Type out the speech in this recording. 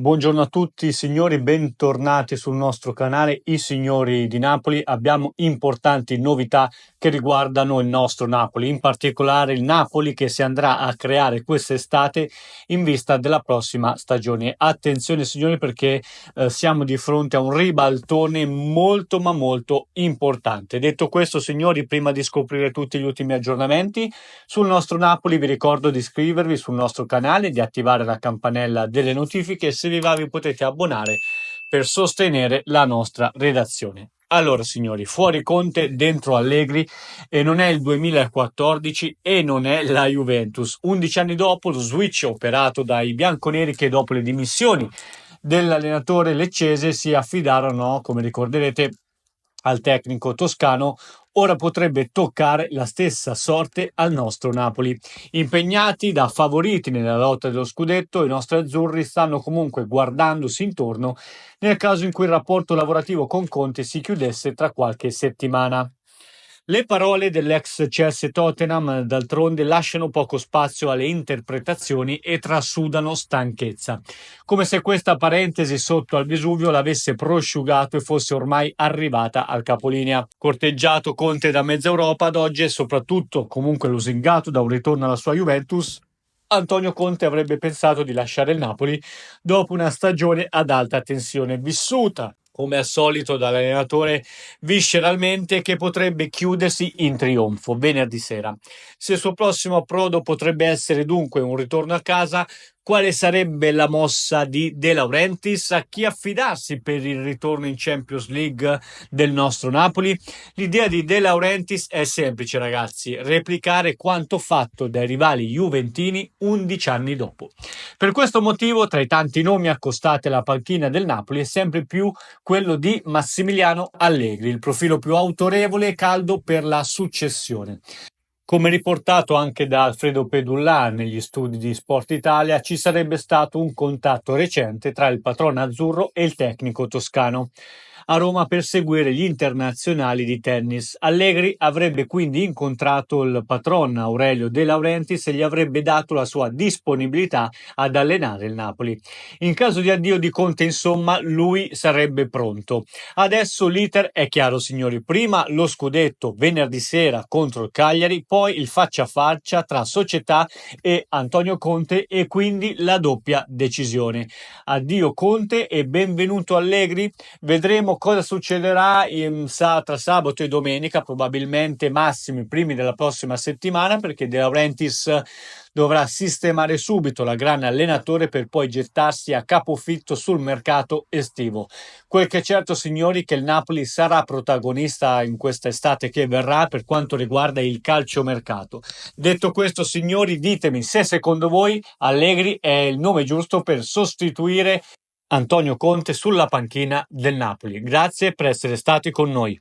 Buongiorno a tutti signori, bentornati sul nostro canale I Signori di Napoli. Abbiamo importanti novità che riguardano il nostro Napoli, in particolare il Napoli che si andrà a creare quest'estate in vista della prossima stagione. Attenzione signori perché siamo di fronte a un ribaltone molto ma molto importante. Detto questo signori, prima di scoprire tutti gli ultimi aggiornamenti sul nostro Napoli vi ricordo di iscrivervi sul nostro canale, di attivare la campanella delle notifiche e se vi va vi potete abbonare per sostenere la nostra redazione. Allora signori, fuori Conte, dentro Allegri e non è il 2014 e non è la Juventus. 11 anni dopo lo switch operato dai bianconeri che dopo le dimissioni dell'allenatore leccese si affidarono, come ricorderete, al tecnico toscano. Ora potrebbe toccare la stessa sorte al nostro Napoli. Impegnati da favoriti nella lotta dello scudetto, i nostri azzurri stanno comunque guardandosi intorno nel caso in cui il rapporto lavorativo con Conte si chiudesse tra qualche settimana. Le parole dell'ex Chelsea Tottenham d'altronde lasciano poco spazio alle interpretazioni e trasudano stanchezza, come se questa parentesi sotto al Vesuvio l'avesse prosciugato e fosse ormai arrivata al capolinea. Corteggiato Conte da mezza Europa ad oggi e soprattutto comunque lusingato da un ritorno alla sua Juventus, Antonio Conte avrebbe pensato di lasciare il Napoli dopo una stagione ad alta tensione vissuta, come al solito dall'allenatore visceralmente, che potrebbe chiudersi in trionfo venerdì sera. Se il suo prossimo approdo potrebbe essere dunque un ritorno a casa, quale sarebbe la mossa di De Laurentiis? A chi affidarsi per il ritorno in Champions League del nostro Napoli? L'idea di De Laurentiis è semplice ragazzi, replicare quanto fatto dai rivali juventini 11 anni dopo. Per questo motivo, tra i tanti nomi accostati alla panchina del Napoli, è sempre più quello di Massimiliano Allegri, il profilo più autorevole e caldo per la successione. Come riportato anche da Alfredo Pedullà negli studi di Sport Italia, ci sarebbe stato un contatto recente tra il patrono azzurro e il tecnico toscano a Roma per seguire gli internazionali di tennis. Allegri avrebbe quindi incontrato il patron Aurelio De Laurentiis e gli avrebbe dato la sua disponibilità ad allenare il Napoli. In caso di addio di Conte, insomma, lui sarebbe pronto. Adesso l'iter è chiaro, signori. Prima lo scudetto venerdì sera contro il Cagliari, poi il faccia a faccia tra società e Antonio Conte e quindi la doppia decisione. Addio Conte e benvenuto Allegri. Vedremo cosa succederà tra sabato e domenica, probabilmente massimo i primi della prossima settimana, perché De Laurentiis dovrà sistemare subito la grande allenatore per poi gettarsi a capofitto sul mercato estivo. Quel che è certo, signori, che il Napoli sarà protagonista in questa estate che verrà per quanto riguarda il calciomercato. Detto questo, signori, ditemi se secondo voi Allegri è il nome giusto per sostituire Antonio Conte sulla panchina del Napoli. Grazie per essere stati con noi.